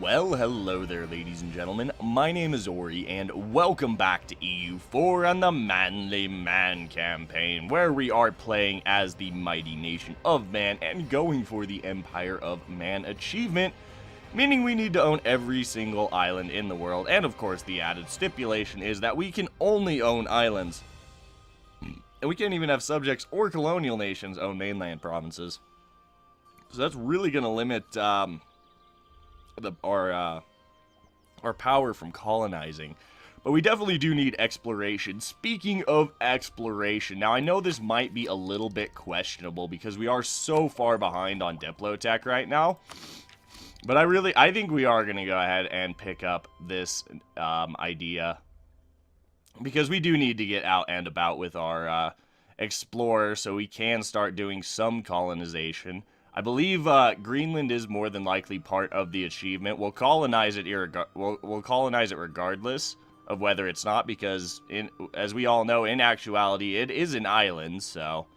Well, hello there, ladies and gentlemen. My name is Ori, and welcome back to EU4 on the Manly Man campaign, where we are playing as the mighty nation of Man and going for the Empire of Mann achievement, meaning we need to own every single island in the world, and of course the added stipulation is that we can only own islands. And we can't even have subjects or colonial nations own mainland provinces. So that's really going to limit our power from colonizing. But we definitely do need exploration. Speaking of exploration, now I know this might be a little bit questionable because we are so far behind on Diplotech right now. But I think we are going to go ahead and pick up this idea. Because we do need to get out and about with our explorer so we can start doing some colonization. I believe Greenland is more than likely part of the achievement. We'll colonize it we'll colonize it regardless of whether it's not, because as we all know, in actuality, it is an island, so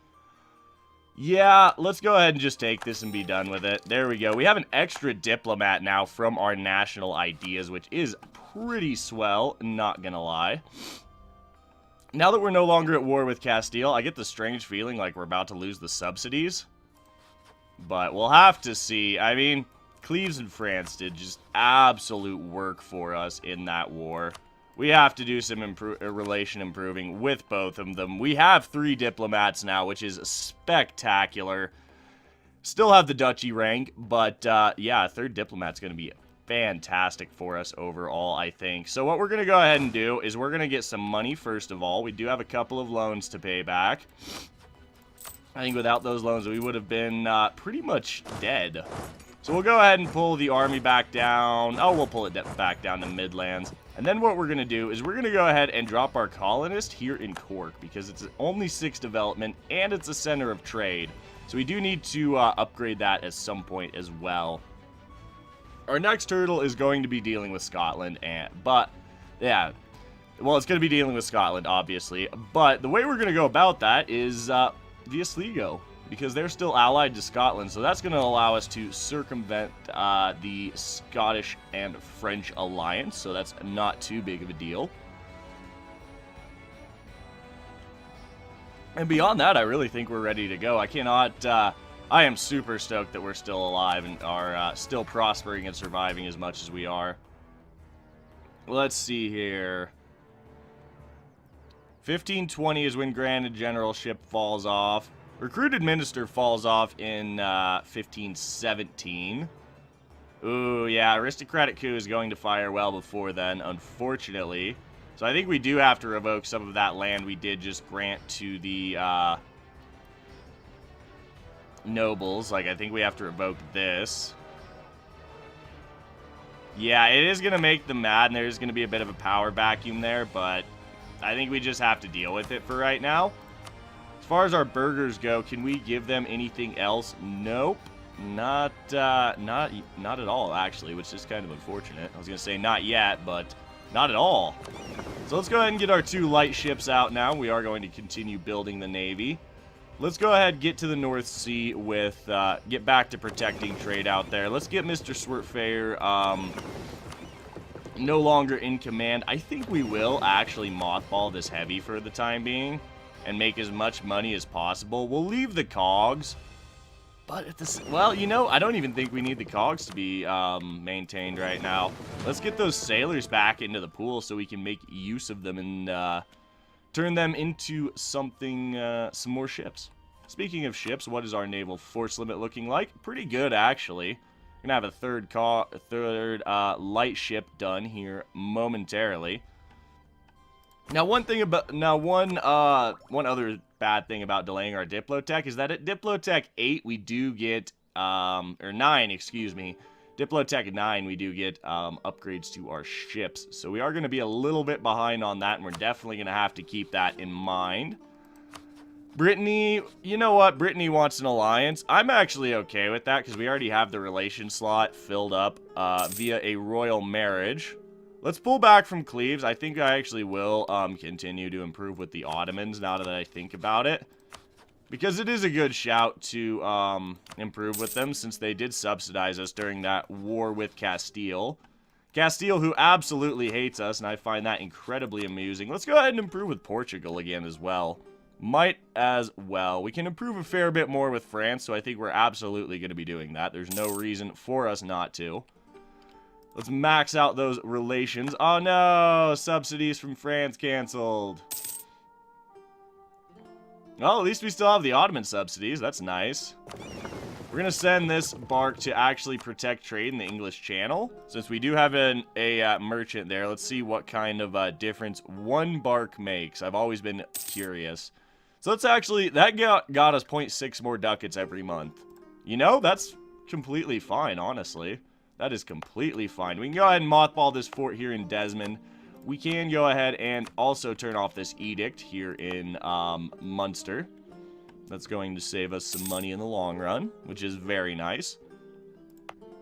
yeah, let's go ahead and just take this and be done with it. There we go. We have an extra diplomat now from our national ideas, which is pretty swell, not gonna lie. Now that we're no longer at war with Castile, I get the strange feeling like we're about to lose the subsidies. But we'll have to see. I mean, Cleves and France did just absolute work for us in that war. We have to do some relation improving with both of them. We have 3 diplomats now, which is spectacular. Still have the duchy rank, but yeah, a 3rd diplomat's going to be fantastic for us overall, I think. So what we're going to go ahead and do is we're going to get some money first of all. We do have a couple of loans to pay back. I think without those loans, we would have been pretty much dead. So we'll go ahead and pull the army back down. Oh, we'll pull it back down to Midlands. And then what we're going to do is we're going to go ahead and drop our colonist here in Cork, because it's only 6 development and it's a center of trade. So we do need to upgrade that at some point as well. Our next turtle is going to be dealing with Scotland, but yeah, well, it's going to be dealing with Scotland, obviously. But the way we're going to go about that is via Sligo, because they're still allied to Scotland, so that's going to allow us to circumvent the Scottish and French alliance, so that's not too big of a deal. And beyond that, I really think we're ready to go. I am super stoked that we're still alive and are still prospering and surviving as much as we are. Let's see here. 1520 is when granted generalship falls off. Recruited minister falls off in 1517. Ooh, yeah, aristocratic coup is going to fire well before then, unfortunately. So I think we do have to revoke some of that land we did just grant to the nobles. Like, I think we have to revoke this. Yeah, it is going to make them mad, and there's going to be a bit of a power vacuum there, but I think we just have to deal with it for right now. As far as our burgers go, can we give them anything else? Nope. Not at all, actually, which is kind of unfortunate. I was going to say not yet, but not at all. So let's go ahead and get our 2 light ships out now. We are going to continue building the Navy. Let's go ahead and get to the North Sea with, get back to protecting trade out there. Let's get Mr. Swertfair, no longer in command. I think we will actually mothball this heavy for the time being and make as much money as possible. We'll leave the cogs, but at this, well, you know, I don't even think we need the cogs to be maintained right now. Let's get those sailors back into the pool so we can make use of them and turn them into something, some more ships. Speaking of ships, what is our naval force limit looking like? Pretty good, actually. We're gonna have a third light ship done here momentarily. Now, one other bad thing about delaying our Diplotech is that at Diplotech 8 we do get or 9, excuse me. Diplotech 9 we do get upgrades to our ships. So we are going to be a little bit behind on that, and we're definitely going to have to keep that in mind. Brittany, you know what? Brittany wants an alliance. I'm actually okay with that because we already have the relation slot filled up via a royal marriage. Let's pull back from Cleves. I think I actually will continue to improve with the Ottomans now that I think about it. Because it is a good shout to improve with them, since they did subsidize us during that war with Castile. Castile, who absolutely hates us, and I find that incredibly amusing. Let's go ahead and improve with Portugal again as well. Might as well. We can improve a fair bit more with France, so I think we're absolutely going to be doing that. There's no reason for us not to. Let's max out those relations. Oh no! Subsidies from France canceled. Well, at least we still have the Ottoman subsidies. That's nice. We're going to send this bark to actually protect trade in the English Channel. Since we do have a merchant there, let's see what kind of difference one bark makes. I've always been curious. So let's actually... That got us 0.6 more ducats every month. You know, that's completely fine, honestly. That is completely fine. We can go ahead and mothball this fort here in Desmond. We can go ahead and also turn off this edict here in Munster. That's going to save us some money in the long run, which is very nice.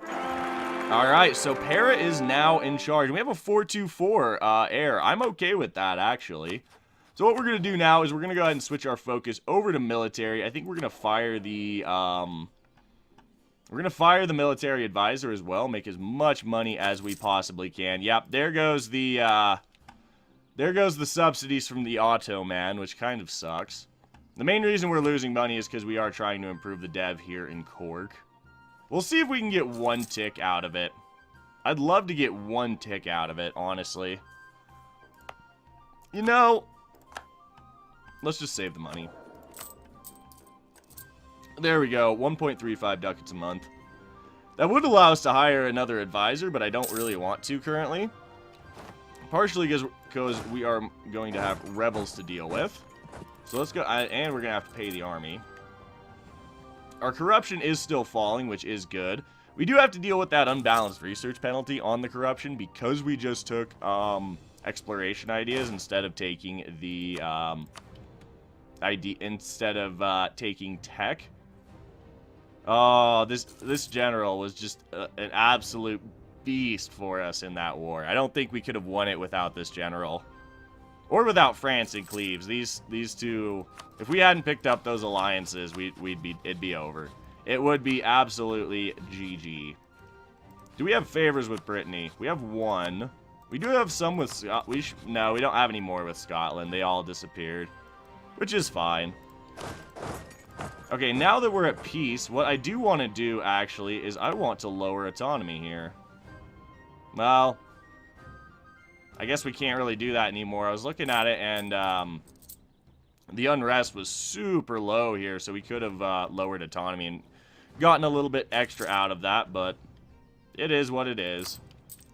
Alright, so Para is now in charge. We have a 4-2-4 heir. I'm okay with that, actually. So what we're going to do now is we're going to go ahead and switch our focus over to military. I think we're going to fire the... We're going to fire the military advisor as well. Make as much money as we possibly can. Yep, there goes the subsidies from the Ottoman, which kind of sucks. The main reason we're losing money is because we are trying to improve the dev here in Cork. We'll see if we can get one tick out of it. I'd love to get one tick out of it, honestly. You know, let's just save the money. There we go, 1.35 ducats a month. That would allow us to hire another advisor, but I don't really want to currently. Partially because we are going to have rebels to deal with. So let's go, and we're going to have to pay the army. Our corruption is still falling, which is good. We do have to deal with that unbalanced research penalty on the corruption because we just took exploration ideas instead of taking the taking tech. Oh, this general was just an absolute beast for us in that war. I don't think we could have won it without this general. Or without France and Cleves. These two, if we hadn't picked up those alliances, it'd be over. It would be absolutely GG. Do we have favors with Brittany? We have one. We do have some with no, we don't have any more with Scotland. They all disappeared, which is fine. Okay, now that we're at peace, what I do want to do, actually, is I want to lower autonomy here. Well, I guess we can't really do that anymore. I was looking at it, and the unrest was super low here, so we could have lowered autonomy and gotten a little bit extra out of that, but it is what it is.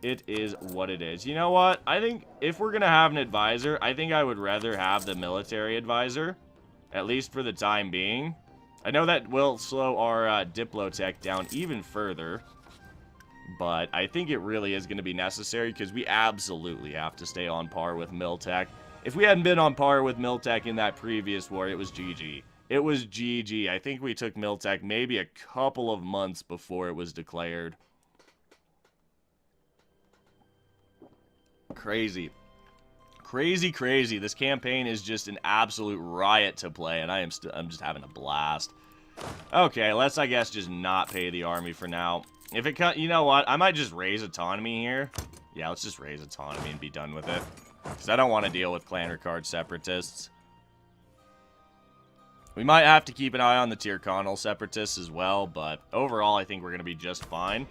It is what it is. You know what? I think if we're going to have an advisor, I think I would rather have the military advisor, at least for the time being. I know that will slow our Diplotech down even further, but I think it really is going to be necessary because we absolutely have to stay on par with Miltech. If we hadn't been on par with Miltech in that previous war, it was GG. It was GG. I think we took Miltech maybe a couple of months before it was declared. Crazy. Crazy, crazy. This campaign is just an absolute riot to play, and I'm just having a blast. Okay, let's, I guess, just not pay the army for now. If it you know what? I might just raise autonomy here. Yeah, let's just raise autonomy and be done with it. Because I don't want to deal with clan Ricard separatists. We might have to keep an eye on the Tyrconnell separatists as well, but overall, I think we're going to be just fine.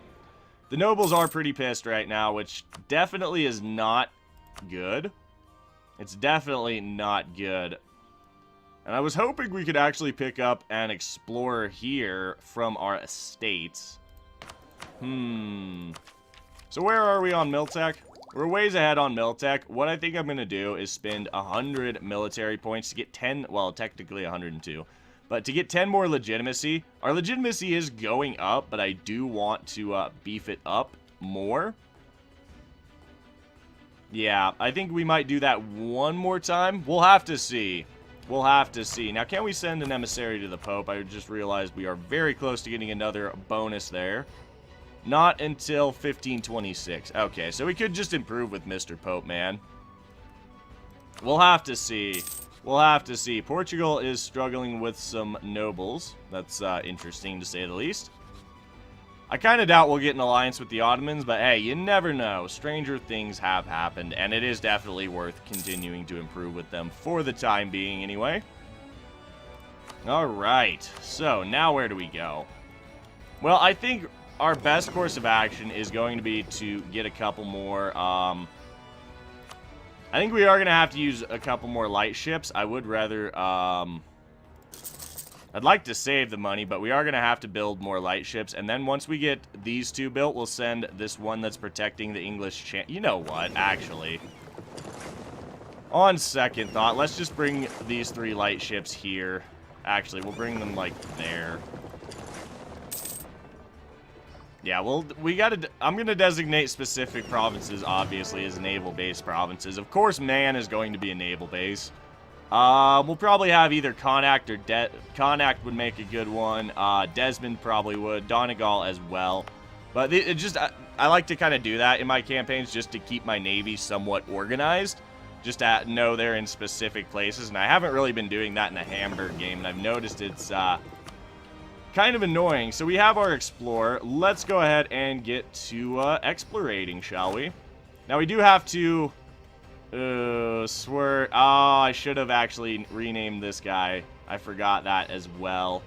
The nobles are pretty pissed right now, which definitely is not good. It's definitely not good. And I was hoping we could actually pick up an explorer here from our estates. So where are we on Miltech? We're ways ahead on Miltech. What I think I'm going to do is spend 100 military points to get 10, well, technically 102. But to get 10 more legitimacy. Our legitimacy is going up, but I do want to beef it up more. Yeah, I think we might do that one more time. We'll have to see. We'll have to see. Now, can we send an emissary to the Pope? I just realized we are very close to getting another bonus there. Not until 1526. Okay, so we could just improve with Mr. Pope, man. We'll have to see. We'll have to see. Portugal is struggling with some nobles. That's interesting to say the least. I kind of doubt we'll get an alliance with the Ottomans, but hey, you never know. Stranger things have happened, and it is definitely worth continuing to improve with them for the time being anyway. Alright, so now where do we go? Well, I think our best course of action is going to be to get a couple more, I think we are going to have to use a couple more light ships. I would rather, I'd like to save the money, but we are going to have to build more light ships. And then once we get these two built, we'll send this one that's protecting the English You know what, actually. On second thought, let's just bring these 3 light ships here. Actually, we'll bring them, like, there. Yeah, well, we gotta... I'm gonna designate specific provinces, obviously, as naval-based provinces. Of course, Man is going to be a naval base. We'll probably have either Connacht or Connacht would make a good one. Desmond probably would. Donegal as well. But it just... I like to kind of do that in my campaigns just to keep my navy somewhat organized. Just to know they're in specific places. And I haven't really been doing that in the Hamburg game. And I've noticed it's kind of annoying. So we have our Explorer. Let's go ahead and get to explorating, shall we? Now we do have to... swear. Oh, I should have actually renamed this guy. I forgot that as well.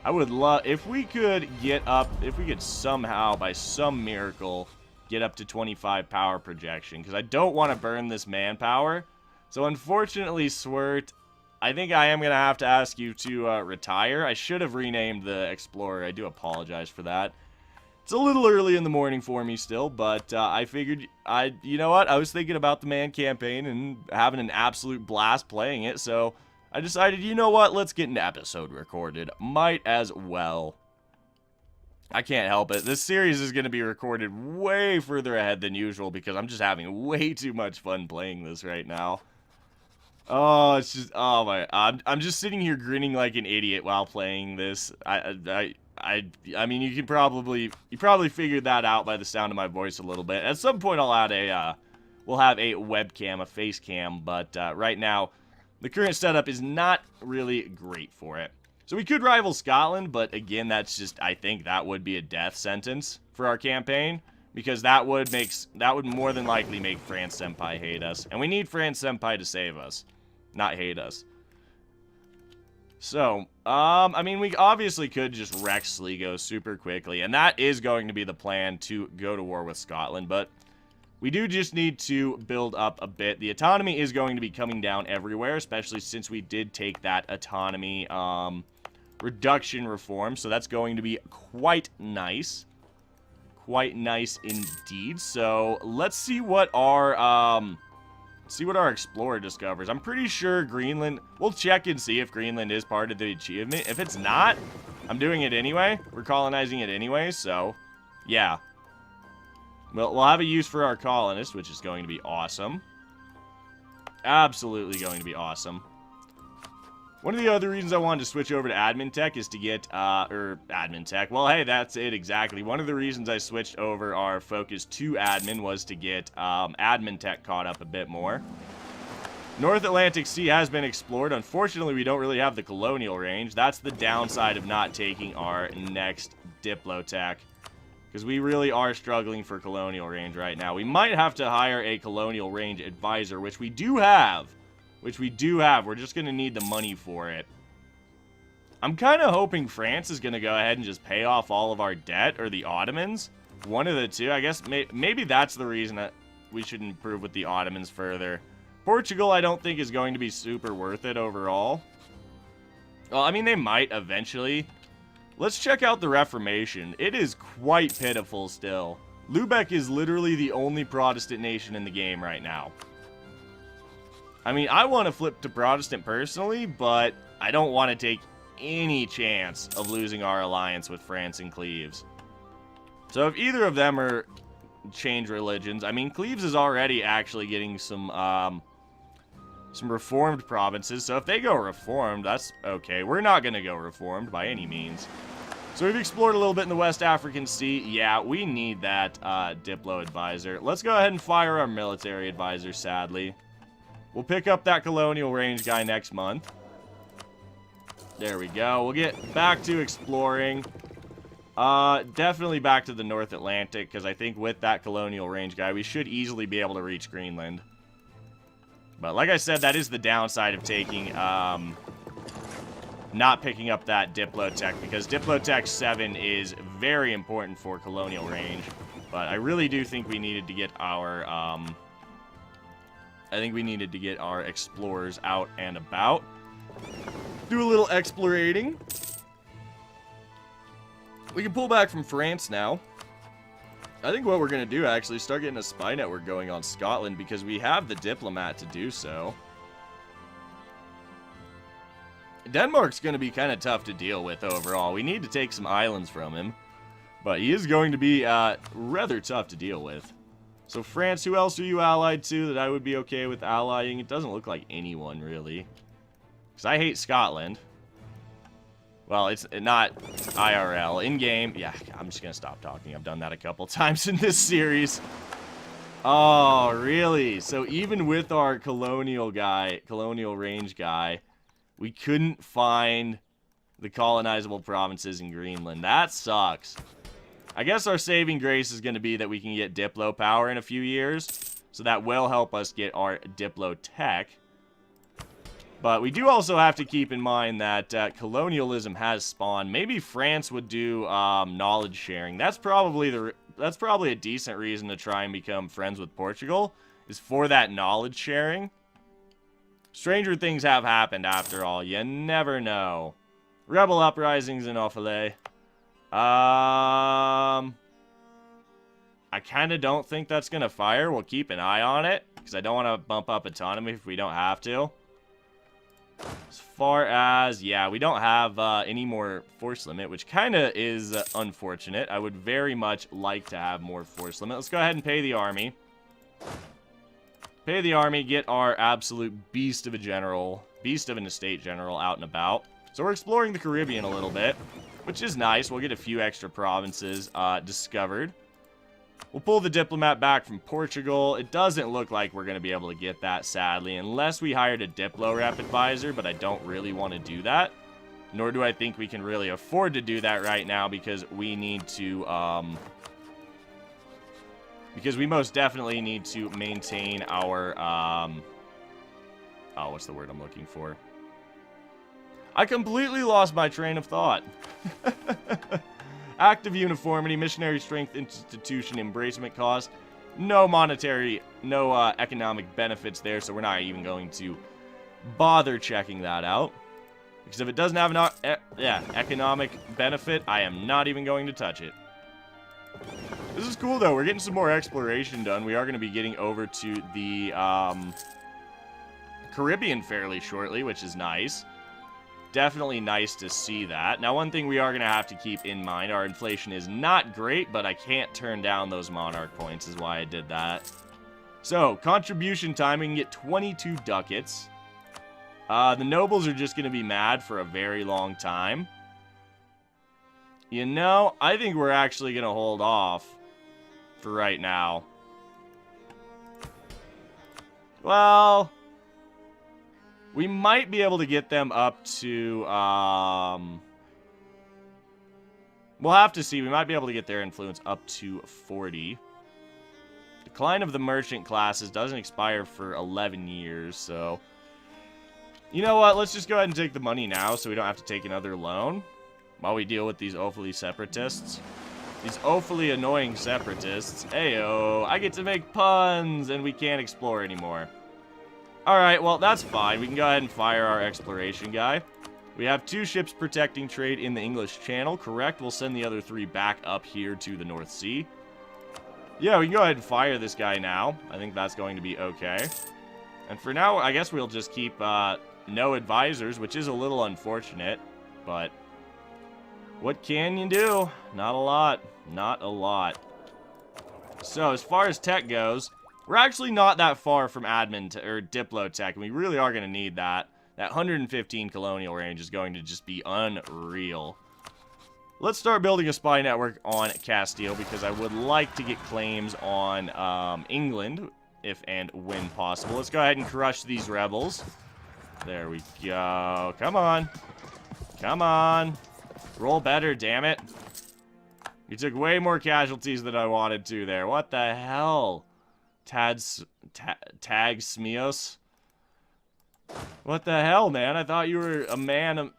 I would love... If we could get up... If we could somehow, by some miracle, get up to 25 power projection. Because I don't want to burn this manpower. So, unfortunately, Swert, I think I am going to have to ask you to retire. I should have renamed the Explorer. I do apologize for that. It's a little early in the morning for me still, but I figured, you know what, I was thinking about the Man campaign and having an absolute blast playing it, so I decided, you know what, let's get an episode recorded. Might as well. I can't help it. This series is going to be recorded way further ahead than usual because I'm just having way too much fun playing this right now. Oh, it's just, oh my, I'm just sitting here grinning like an idiot while playing this. I mean, you probably figured that out by the sound of my voice a little bit. At some point, I'll add we'll have a webcam, a face cam, but right now, the current setup is not really great for it. So we could rival Scotland, but again, that's just, I think that would be a death sentence for our campaign, because that would more than likely make France Senpai hate us, and we need France Senpai to save us, not hate us. So, I mean, we obviously could just wreck Sligo super quickly, and that is going to be the plan to go to war with Scotland, but we do just need to build up a bit. The autonomy is going to be coming down everywhere, especially since we did take that autonomy, reduction reform, so that's going to be quite nice. Quite nice indeed. So, let's see what our, Explorer discovers. I'm pretty sure Greenland... We'll check and see if Greenland is part of the achievement. If it's not, I'm doing it anyway. We're colonizing it anyway, so... Yeah. We'll have a use for our colonists, which is going to be awesome. Absolutely going to be awesome. One of the other reasons I wanted to switch over to admin tech is to get, admin tech. Well, hey, that's it exactly. One of the reasons I switched over our focus to admin was to get, admin tech caught up a bit more. North Atlantic Sea has been explored. Unfortunately, we don't really have the colonial range. That's the downside of not taking our next Diplotech. Because we really are struggling for colonial range right now. We might have to hire a colonial range advisor, which we do have. We're just going to need the money for it. I'm kind of hoping France is going to go ahead and just pay off all of our debt, or the Ottomans. One of the two. I guess maybe that's the reason that we should improve with the Ottomans further. Portugal, I don't think, is going to be super worth it overall. Well, I mean, they might eventually. Let's check out the Reformation. It is quite pitiful still. Lubeck is literally the only Protestant nation in the game right now. I mean, I want to flip to Protestant personally, but I don't want to take any chance of losing our alliance with France and Cleves. So if either of them are change religions, I mean, Cleves is already actually getting some reformed provinces, so if they go reformed, that's okay. We're not going to go reformed by any means. So we've explored a little bit in the West African Sea. Yeah, we need that Diplo advisor. Let's go ahead and fire our military advisor, sadly. We'll pick up that colonial range guy next month. There we go. We'll get back to exploring. Definitely back to the North Atlantic, because I think with that colonial range guy, we should easily be able to reach Greenland. But like I said, that is the downside of taking, not picking up that Diplotech, because Diplotech 7 is very important for colonial range. But I really do think we needed to get our, explorers out and about. Do a little explorating. We can pull back from France now. I think what we're going to do, actually, is start getting a spy network going on Scotland, because we have the diplomat to do so. Denmark's going to be kind of tough to deal with overall. We need to take some islands from him, but he is going to be rather tough to deal with. So France, who else are you allied to that I would be okay with allying? It doesn't look like anyone, really. Because I hate Scotland. Well, it's not IRL. In-game, yeah, I'm just going to stop talking. I've done that a couple times in this series. Oh, really? So even with our colonial range guy, we couldn't find the colonizable provinces in Greenland. That sucks. I guess our saving grace is going to be that we can get Diplo power in a few years. So that will help us get our Diplo tech. But we do also have to keep in mind that colonialism has spawned. Maybe France would do knowledge sharing. That's probably a decent reason to try and become friends with Portugal, is for that knowledge sharing. Stranger things have happened after all. You never know. Rebel uprisings in Offaly. I kind of don't think that's going to fire. We'll keep an eye on it, because I don't want to bump up autonomy if we don't have to. As far as, yeah, we don't have any more force limit, which kind of is unfortunate. I would very much like to have more force limit. Let's go ahead and pay the army. Pay the army, get our absolute beast of an estate general out and about. So we're exploring the Caribbean a little bit, which is nice. We'll get a few extra provinces discovered. We'll pull the diplomat back from Portugal. It doesn't look like we're going to be able to get that, sadly, unless we hired a Diplo rep advisor, but I don't really want to do that. Nor do I think we can really afford to do that right now, because we need to, because we most definitely need to maintain our, oh, what's the word I'm looking for? I completely lost my train of thought. Active uniformity, missionary strength, institution, embracement cost. No monetary, no economic benefits there, so we're not even going to bother checking that out. Because if it doesn't have an economic benefit, I am not even going to touch it. This is cool, though. We're getting some more exploration done. We are going to be getting over to the Caribbean fairly shortly, which is nice. Definitely nice to see that. Now, one thing we are going to have to keep in mind, our inflation is not great, but I can't turn down those monarch points is why I did that. So, contribution time, we can get 22 ducats. The nobles are just going to be mad for a very long time. You know, I think we're actually going to hold off for right now. Well, we might be able to get them up to, we'll have to see. We might be able to get their influence up to 40. Decline of the merchant classes doesn't expire for 11 years, so... You know what? Let's just go ahead and take the money now so we don't have to take another loan while we deal with these awfully separatists. These awfully annoying separatists. Ayo, I get to make puns and we can't explore anymore. Alright, well, that's fine. We can go ahead and fire our exploration guy. We have 2 ships protecting trade in the English Channel, correct? We'll send the other 3 back up here to the North Sea. Yeah, we can go ahead and fire this guy now. I think that's going to be okay. And for now, I guess we'll just keep no advisors, which is a little unfortunate, but what can you do? Not a lot. Not a lot. So, as far as tech goes, we're actually not that far from admin or Diplo tech, and we really are going to need that. That 115 colonial range is going to just be unreal. Let's start building a spy network on Castile, because I would like to get claims on England. if and when possible. Let's go ahead and crush these rebels. There we go. Come on. Come on. Roll better, damn it. You took way more casualties than I wanted to there. What the hell? Tag Smios? What the hell, man? I thought you were a man,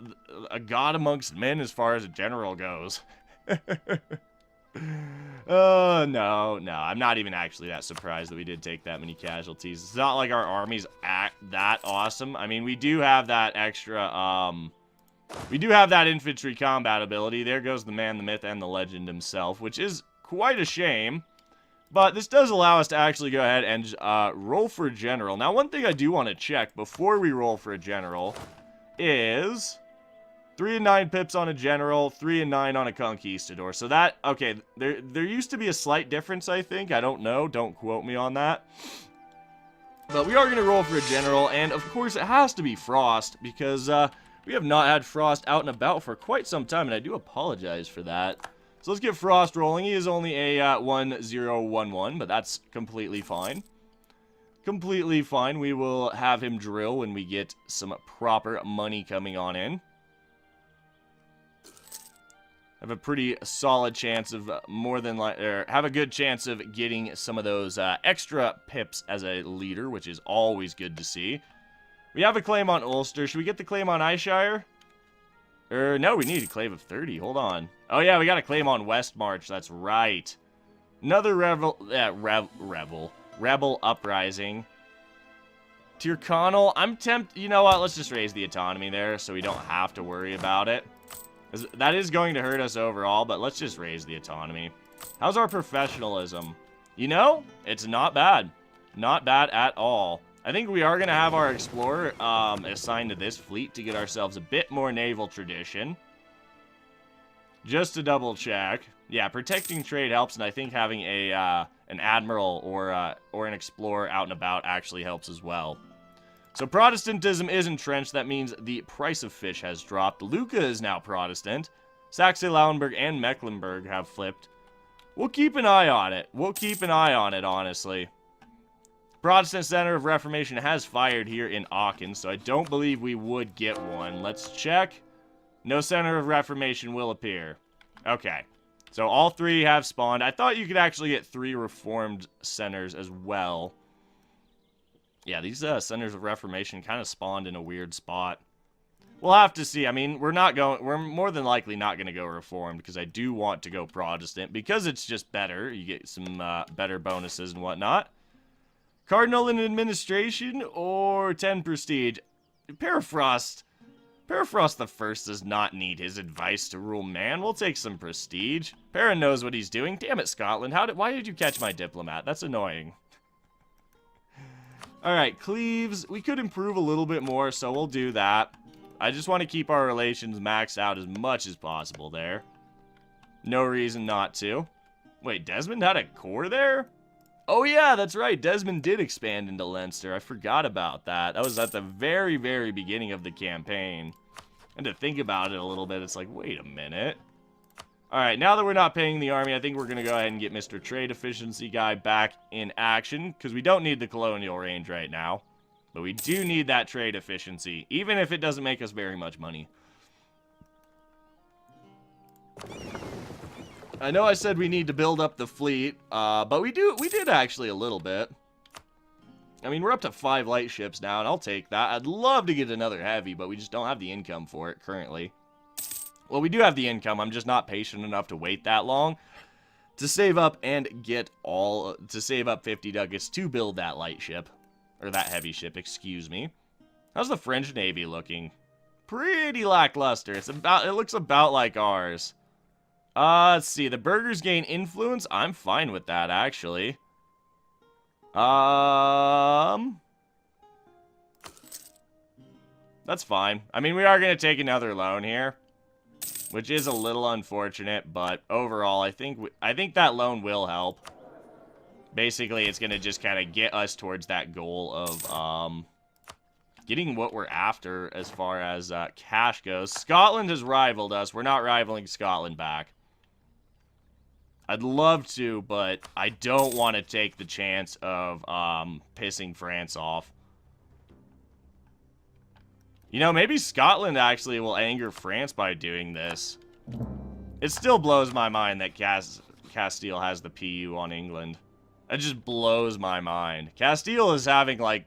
a god amongst men as far as a general goes. No. I'm not even actually that surprised that we did take that many casualties. It's not like our army's that awesome. I mean, we do have that extra, we do have that infantry combat ability. There goes the man, the myth, and the legend himself, which is quite a shame. But this does allow us to actually go ahead and roll for a general. Now, one thing I do want to check before we roll for a general is 3 and 9 pips on a general, 3 and 9 on a conquistador. So that, okay, there used to be a slight difference, I think. I don't know. Don't quote me on that. But we are going to roll for a general, and of course it has to be Frost, because we have not had Frost out and about for quite some time, and I do apologize for that. So let's get Frost rolling. He is only a 1011, but that's completely fine. Completely fine. We will have him drill when we get some proper money coming on in. Have a pretty solid chance of have a good chance of getting some of those extra pips as a leader, which is always good to see. We have a claim on Ulster. Should we get the claim on Ayrshire? No, we need a claim of 30. Hold on. Oh, yeah, we got a claim on Westmarch. That's right. Another rebel uprising. Tyrconnell. I'm tempted. You know what? Let's just raise the autonomy there so we don't have to worry about it. That is going to hurt us overall, but let's just raise the autonomy. How's our professionalism? You know, it's not bad. Not bad at all. I think we are going to have our explorer assigned to this fleet to get ourselves a bit more naval tradition. Just to double check. Yeah, protecting trade helps, and I think having an admiral or an explorer out and about actually helps as well. So Protestantism is entrenched. That means the price of fish has dropped. Lucca is now Protestant. Saxe-Lauenburg and Mecklenburg have flipped. We'll keep an eye on it. We'll keep an eye on it, honestly. Protestant Center of Reformation has fired here in Aachen, so I don't believe we would get one. Let's check. No Center of Reformation will appear. Okay. So all 3 have spawned. I thought you could actually get 3 Reformed centers as well. Yeah, these Centers of Reformation kind of spawned in a weird spot. We'll have to see. I mean, we're more than likely not going to go Reformed because I do want to go Protestant because it's just better. You get some better bonuses and whatnot. Cardinal in administration or 10 prestige? Perifrost the First does not need his advice to rule man. We'll take some prestige. Perrin knows what he's doing. Damn it, Scotland. Why did you catch my diplomat? That's annoying. Alright, Cleves. We could improve a little bit more, so we'll do that. I just want to keep our relations maxed out as much as possible there. No reason not to. Wait, Desmond had a core there? Oh yeah, that's right. Desmond did expand into Leinster. I forgot about that. That was at the very, very beginning of the campaign. And to think about it a little bit, it's like, wait a minute. Alright, now that we're not paying the army, I think we're going to go ahead and get Mr. Trade Efficiency guy back in action. Because we don't need the colonial range right now. But we do need that trade efficiency. Even if it doesn't make us very much money. I know I said we need to build up the fleet, but we did actually a little bit. I mean, we're up to 5 light ships now, and I'll take that. I'd love to get another heavy, but we just don't have the income for it currently. Well, we do have the income. I'm just not patient enough to wait that long to save up and to save up 50 ducats to build that light ship. Or that heavy ship, excuse me. How's the French Navy looking? Pretty lackluster. It looks about like ours. Let's see. The burghers gain influence. I'm fine with that, actually. That's fine. I mean, we are going to take another loan here, which is a little unfortunate, but overall, I think that loan will help. Basically, it's going to just kind of get us towards that goal of getting what we're after as far as cash goes. Scotland has rivaled us. We're not rivaling Scotland back. I'd love to, but I don't want to take the chance of pissing France off. You know, maybe Scotland actually will anger France by doing this. It still blows my mind that Castile has the PU on England. It just blows my mind. Castile is having, like...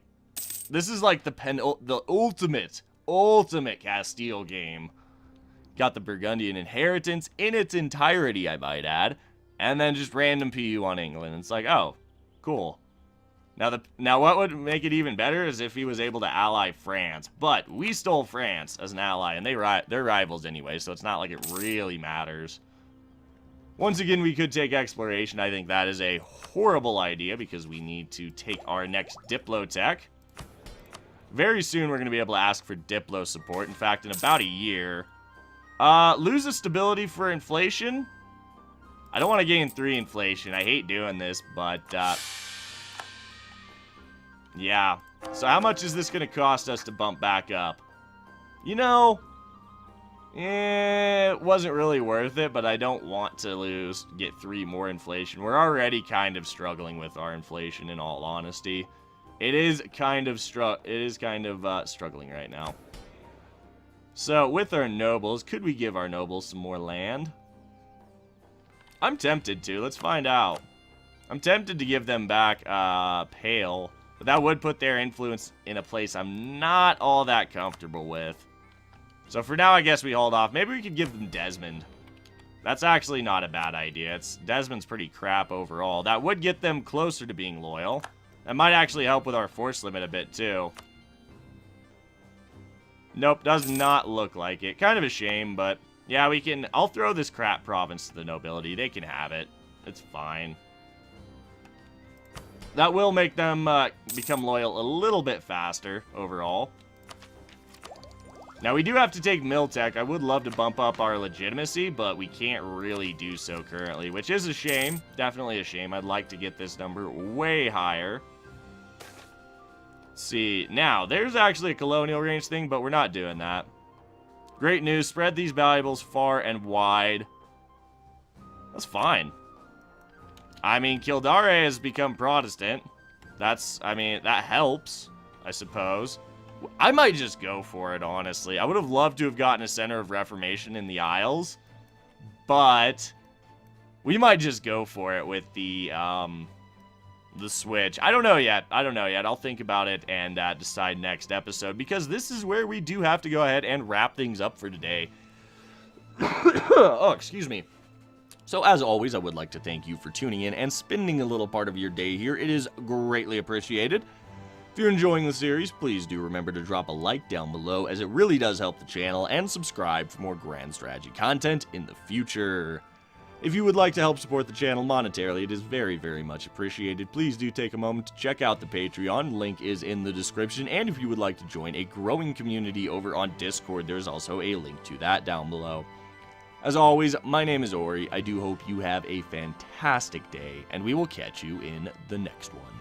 This is like the ultimate Castile game. Got the Burgundian inheritance in its entirety, I might add. And then just random PU on England. It's like, oh, cool. Now what would make it even better is if he was able to ally France. But we stole France as an ally, and they're rivals anyway, so it's not like it really matters. Once again, we could take exploration. I think that is a horrible idea because we need to take our next Diplotech. Very soon, we're going to be able to ask for Diplo support. In fact, in about a year. Lose a stability for inflation. I don't want to gain 3 inflation. I hate doing this, but, yeah. So how much is this going to cost us to bump back up? You know, it wasn't really worth it, but I don't want to get 3 more inflation. We're already kind of struggling with our inflation, in all honesty. It is kind of struggling right now. So, with our nobles, could we give our nobles some more land? I'm tempted to. Let's find out. I'm tempted to give them back Pale, but that would put their influence in a place I'm not all that comfortable with. So for now, I guess we hold off. Maybe we could give them Desmond. That's actually not a bad idea. Desmond's pretty crap overall. That would get them closer to being loyal. That might actually help with our force limit a bit, too. Nope, does not look like it. Kind of a shame, but yeah, we can... I'll throw this crap province to the nobility. They can have it. It's fine. That will make them become loyal a little bit faster overall. Now, we do have to take Miltech. I would love to bump up our legitimacy, but we can't really do so currently, which is a shame. Definitely a shame. I'd like to get this number way higher. Let's see. Now, there's actually a colonial range thing, but we're not doing that. Great news. Spread these valuables far and wide. That's fine. I mean, Kildare has become Protestant. I mean, that helps, I suppose. I might just go for it, honestly. I would have loved to have gotten a center of Reformation in the Isles, but we might just go for it with the switch. I don't know yet. I'll think about it and decide next episode, because this is where we do have to go ahead and wrap things up for today. Oh, excuse me. So, as always, I would like to thank you for tuning in and spending a little part of your day here. It is greatly appreciated. If you're enjoying the series, please do remember to drop a like down below, as it really does help the channel, and subscribe for more grand strategy content in the future. If you would like to help support the channel monetarily, it is very, very much appreciated. Please do take a moment to check out the Patreon. Link is in the description. And if you would like to join a growing community over on Discord, there's also a link to that down below. As always, my name is Ori. I do hope you have a fantastic day, and we will catch you in the next one.